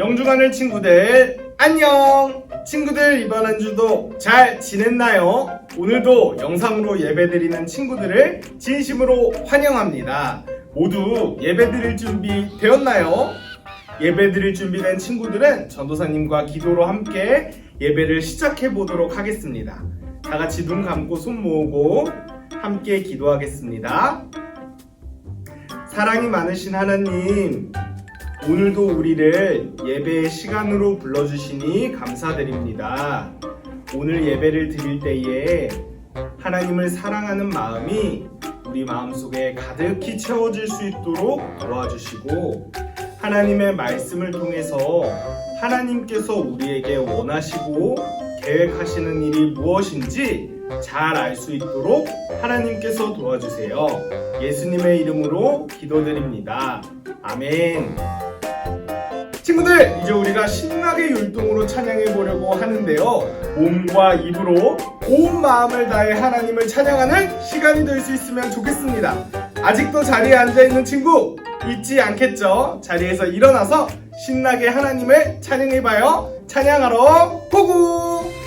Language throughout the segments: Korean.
영중하늘 친구들 안녕! 친구들 이번 한 주도 잘 지냈나요? 오늘도 영상으로 예배드리는 친구들을 진심으로 환영합니다. 모두 예배드릴 준비 되었나요? 예배드릴 준비된 친구들은 전도사님과 기도로 함께 예배를 시작해 보도록 하겠습니다. 다 같이 눈 감고 손 모으고 함께 기도하겠습니다. 사랑이 많으신 하나님, 오늘도 우리를 예배의 시간으로 불러주시니 감사드립니다. 오늘 예배를 드릴 때에 하나님을 사랑하는 마음이 우리 마음속에 가득히 채워질 수 있도록 도와주시고, 하나님의 말씀을 통해서 하나님께서 우리에게 원하시고 계획하시는 일이 무엇인지 잘 알 수 있도록 하나님께서 도와주세요. 예수님의 이름으로 기도드립니다. 아멘. 친구들, 이제 우리가 신나게 율동으로 찬양해 보려고 하는데요, 몸과 입으로 온 마음을 다해 하나님을 찬양하는 시간이 될 수 있으면 좋겠습니다. 아직도 자리에 앉아있는 친구 잊지 않겠죠? 자리에서 일어나서 신나게 하나님을 찬양해봐요. 찬양하러 고고!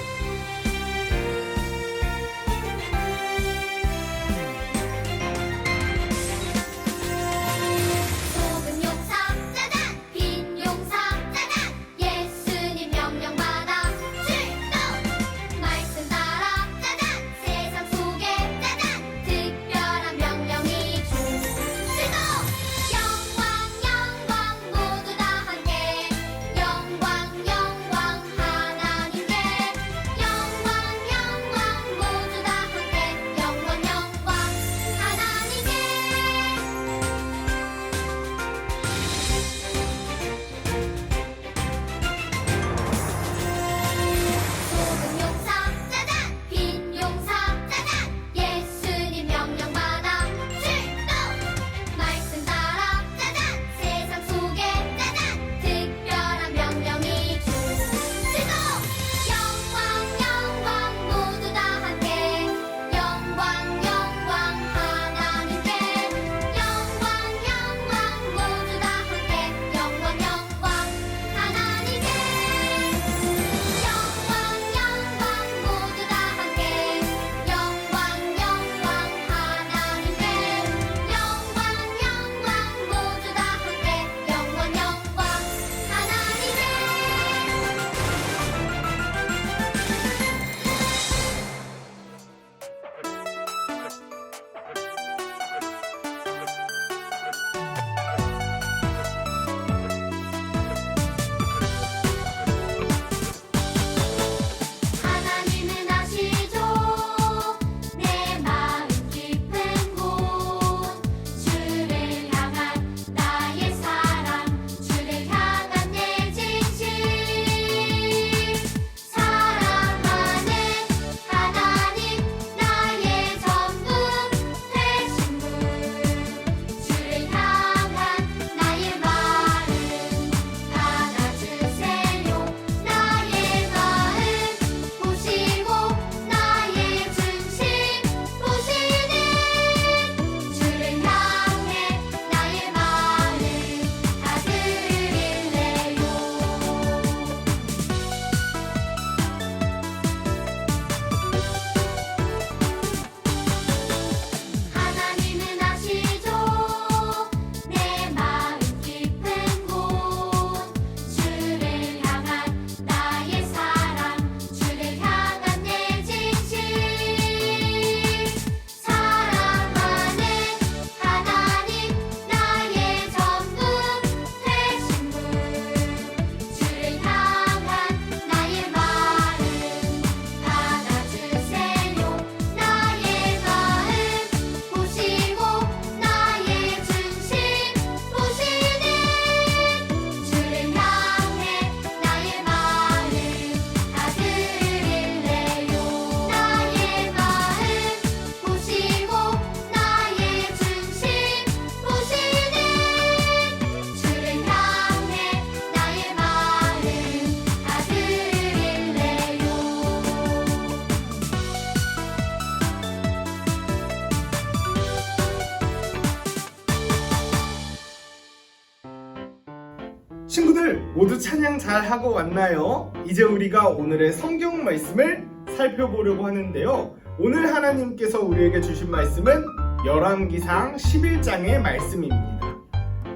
친구들 모두 찬양 잘 하고 왔나요? 이제 우리가 오늘의 성경 말씀을 살펴보려고 하는데요. 오늘 하나님께서 우리에게 주신 말씀은 열왕기상 11장의 말씀입니다.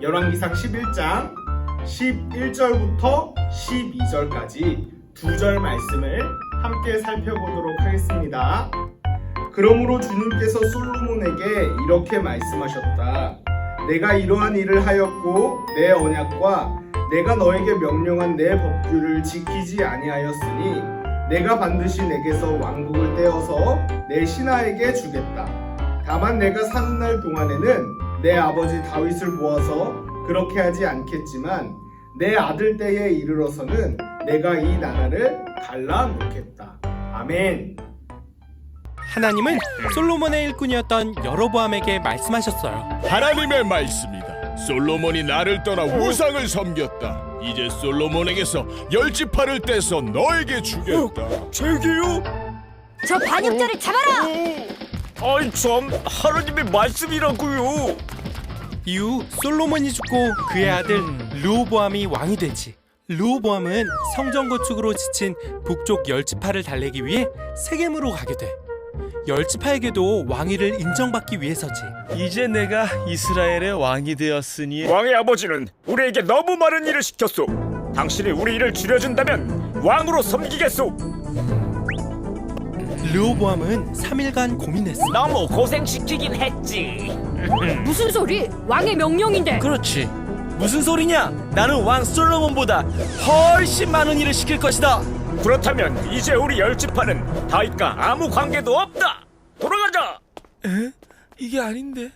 열왕기상 11장 11절부터 12절까지 두 절 말씀을 함께 살펴보도록 하겠습니다. 그러므로 주님께서 솔로몬에게 이렇게 말씀하셨다. 내가 이러한 일을 하였고 내 언약과 내가 너에게 명령한 내 법규를 지키지 아니하였으니 내가 반드시 내게서 왕국을 떼어서 내 신하에게 주겠다. 다만 내가 사는 날 동안에는 내 아버지 다윗을 모아서 그렇게 하지 않겠지만 내 아들 때에 이르러서는 내가 이 나라를 갈라놓겠다. 아멘. 하나님은 솔로몬의 일꾼이었던 여로보암에게 말씀하셨어요. 하나님의 말씀이다. 솔로몬이 나를 떠나 우상을 섬겼다. 이제 솔로몬에게서 10지파를 떼서 너에게 주겠다. 제게요? 저 반역자를 잡아라! 아이 참, 하나님의 말씀이라고요. 이후 솔로몬이 죽고 그의 아들 르호보암이 왕이 되지. 르호보암은 성전 건축으로 지친 북쪽 10지파를 달래기 위해 세겜으로 가게 돼. 10지파에게도 왕위를 인정받기 위해서지. 이제 내가 이스라엘의 왕이 되었으니 왕의 아버지는 우리에게 너무 많은 일을 시켰소. 당신이 우리 일을 줄여준다면 왕으로 섬기겠소. 르호보암은 3일간 고민했어. 너무 고생시키긴 했지. 무슨 소리? 왕의 명령인데. 그렇지. 무슨 소리냐? 나는 왕 솔로몬보다 훨씬 많은 일을 시킬 것이다. 그렇다면 이제 우리 10지파는 다윗과 아무 관계도 없다. 돌아가자. 이게 아닌데.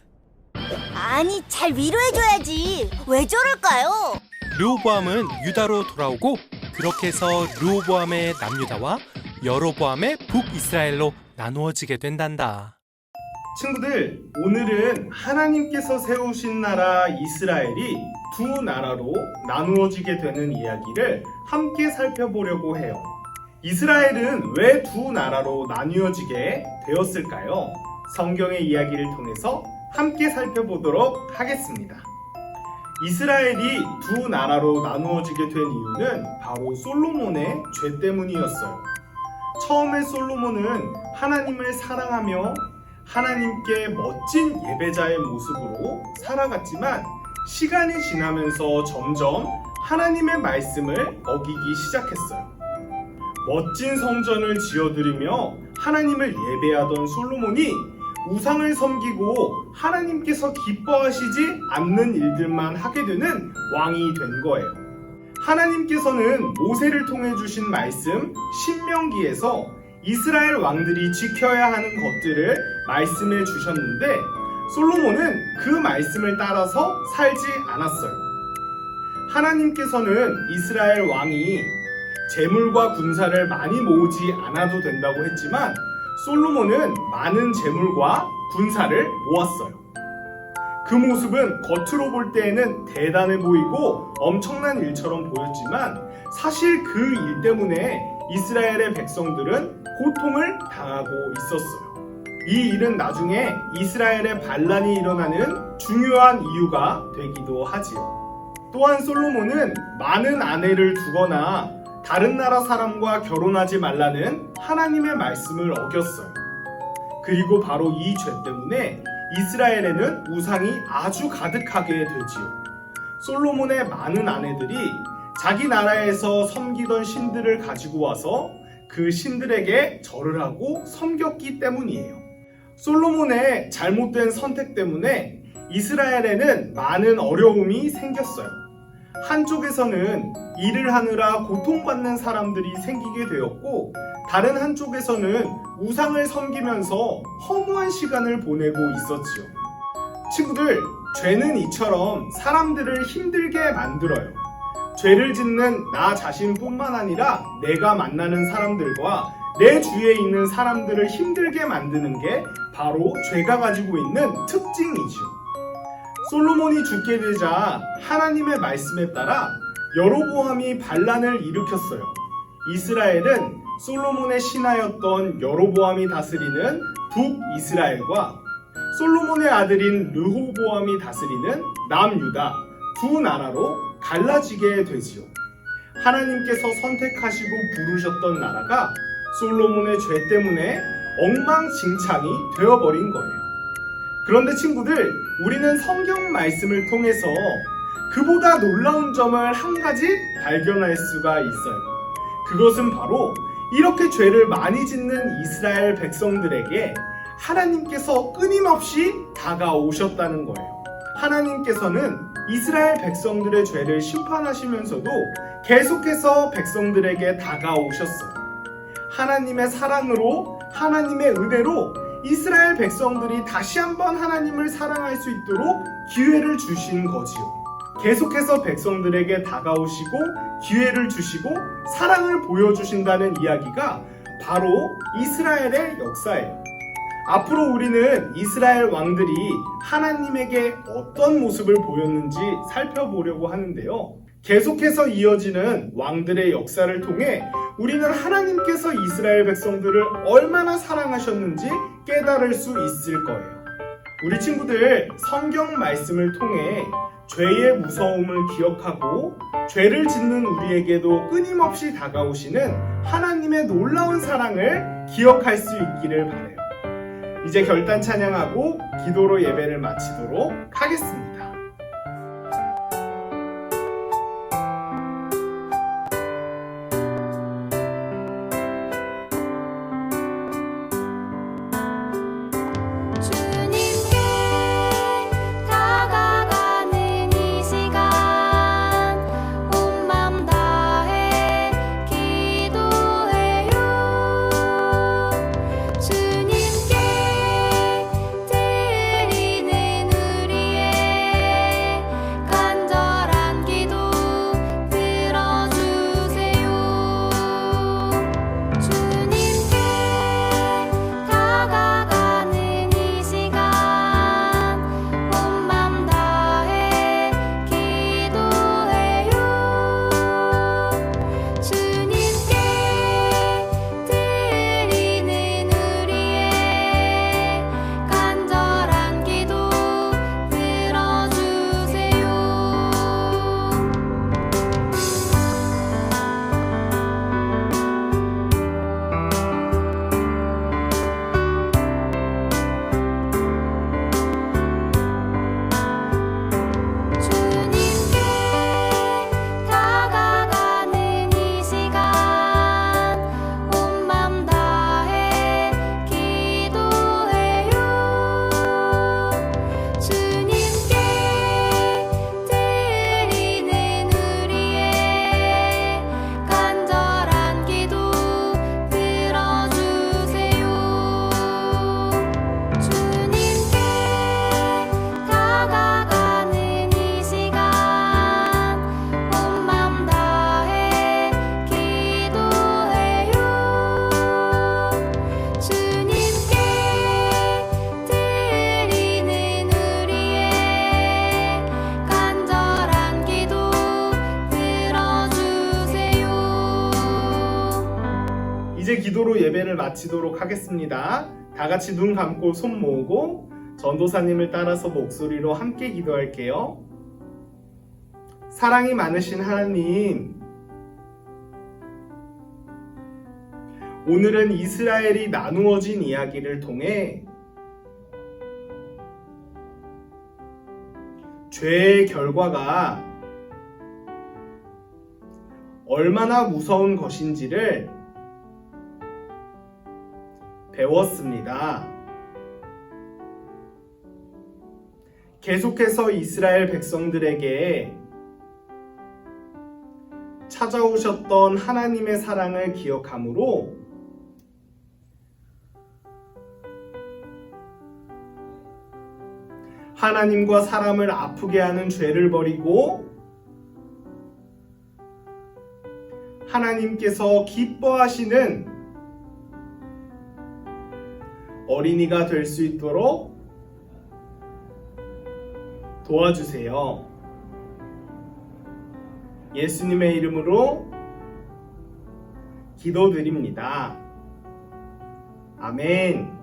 아니, 잘 위로해줘야지. 왜 저럴까요? 르호보암은 유다로 돌아오고 그렇게 해서 르호보암의 남유다와 여로보암의 북이스라엘로 나누어지게 된단다. 친구들, 오늘은 하나님께서 세우신 나라 이스라엘이 두 나라로 나누어지게 되는 이야기를 함께 살펴보려고 해요. 이스라엘은 왜 두 나라로 나뉘어지게 되었을까요? 성경의 이야기를 통해서 함께 살펴보도록 하겠습니다. 이스라엘이 두 나라로 나누어지게 된 이유는 바로 솔로몬의 죄 때문이었어요. 처음에 솔로몬은 하나님을 사랑하며 하나님께 멋진 예배자의 모습으로 살아갔지만 시간이 지나면서 점점 하나님의 말씀을 어기기 시작했어요. 멋진 성전을 지어드리며 하나님을 예배하던 솔로몬이 우상을 섬기고 하나님께서 기뻐하시지 않는 일들만 하게 되는 왕이 된 거예요. 하나님께서는 모세를 통해 주신 말씀 신명기에서 이스라엘 왕들이 지켜야 하는 것들을 말씀해 주셨는데 솔로몬은 그 말씀을 따라서 살지 않았어요. 하나님께서는 이스라엘 왕이 재물과 군사를 많이 모으지 않아도 된다고 했지만 솔로몬은 많은 재물과 군사를 모았어요. 그 모습은 겉으로 볼 때에는 대단해 보이고 엄청난 일처럼 보였지만 사실 그 일 때문에 이스라엘의 백성들은 고통을 당하고 있었어요. 이 일은 나중에 이스라엘의 반란이 일어나는 중요한 이유가 되기도 하지요. 또한 솔로몬은 많은 아내를 두거나 다른 나라 사람과 결혼하지 말라는 하나님의 말씀을 어겼어요. 그리고 바로 이 죄 때문에 이스라엘에는 우상이 아주 가득하게 되지요. 솔로몬의 많은 아내들이 자기 나라에서 섬기던 신들을 가지고 와서 그 신들에게 절을 하고 섬겼기 때문이에요. 솔로몬의 잘못된 선택 때문에 이스라엘에는 많은 어려움이 생겼어요. 한쪽에서는 일을 하느라 고통받는 사람들이 생기게 되었고 다른 한쪽에서는 우상을 섬기면서 허무한 시간을 보내고 있었지요. 친구들, 죄는 이처럼 사람들을 힘들게 만들어요. 죄를 짓는 나 자신뿐만 아니라 내가 만나는 사람들과 내 주위에 있는 사람들을 힘들게 만드는 게 바로 죄가 가지고 있는 특징이죠. 솔로몬이 죽게 되자 하나님의 말씀에 따라 여로보암이 반란을 일으켰어요. 이스라엘은 솔로몬의 신하였던 여로보암이 다스리는 북이스라엘과 솔로몬의 아들인 르호보암이 다스리는 남유다 두 나라로 갈라지게 되지요. 하나님께서 선택하시고 부르셨던 나라가 솔로몬의 죄 때문에 엉망진창이 되어버린 거예요. 그런데 친구들, 우리는 성경 말씀을 통해서 그보다 놀라운 점을 한 가지 발견할 수가 있어요. 그것은 바로 이렇게 죄를 많이 짓는 이스라엘 백성들에게 하나님께서 끊임없이 다가오셨다는 거예요. 하나님께서는 이스라엘 백성들의 죄를 심판하시면서도 계속해서 백성들에게 다가오셨어요. 하나님의 사랑으로, 하나님의 은혜로 이스라엘 백성들이 다시 한번 하나님을 사랑할 수 있도록 기회를 주신 거지요. 계속해서 백성들에게 다가오시고 기회를 주시고 사랑을 보여주신다는 이야기가 바로 이스라엘의 역사예요. 앞으로 우리는 이스라엘 왕들이 하나님에게 어떤 모습을 보였는지 살펴보려고 하는데요. 계속해서 이어지는 왕들의 역사를 통해 우리는 하나님께서 이스라엘 백성들을 얼마나 사랑하셨는지 깨달을 수 있을 거예요. 우리 친구들, 성경 말씀을 통해 죄의 무서움을 기억하고 죄를 짓는 우리에게도 끊임없이 다가오시는 하나님의 놀라운 사랑을 기억할 수 있기를 바라요. 이제 결단 찬양하고 기도로 예배를 마치도록 하겠습니다. 주님께 다가가는 이 시간 온 맘 다해 기도해요. 주님께 드리는 우리의 간절한 기도 들어주세요. 주님께 다가가는 이 시간 온 맘 다해 기도해요. 주님께 드리는 우리의 간절한 기도 들어주세요. 주님께 다가가는 이 시간 온 맘 다해 기도해요. 주님께 드리는 우리의 간절한 기도 들어주세요. 주님께 다가가는 이 시간 온 맘 다해 기도해요. 주님께 드리는 우리의 간절한 기도 들어주세요. 이제 기도로 예배를 마치도록 하겠습니다. 다 같이 눈 감고 손 모으고 전도사님을 따라서 목소리로 함께 기도할게요. 사랑이 많으신 하나님, 오늘은 이스라엘이 나누어진 이야기를 통해 죄의 결과가 얼마나 무서운 것인지를 배웠습니다. 계속해서 이스라엘 백성들에게 찾아오셨던 하나님의 사랑을 기억함으로 하나님과 사람을 아프게 하는 죄를 버리고 하나님께서 기뻐하시는 어린이가 될 수 있도록 도와주세요. 예수님의 이름으로 기도드립니다. 아멘.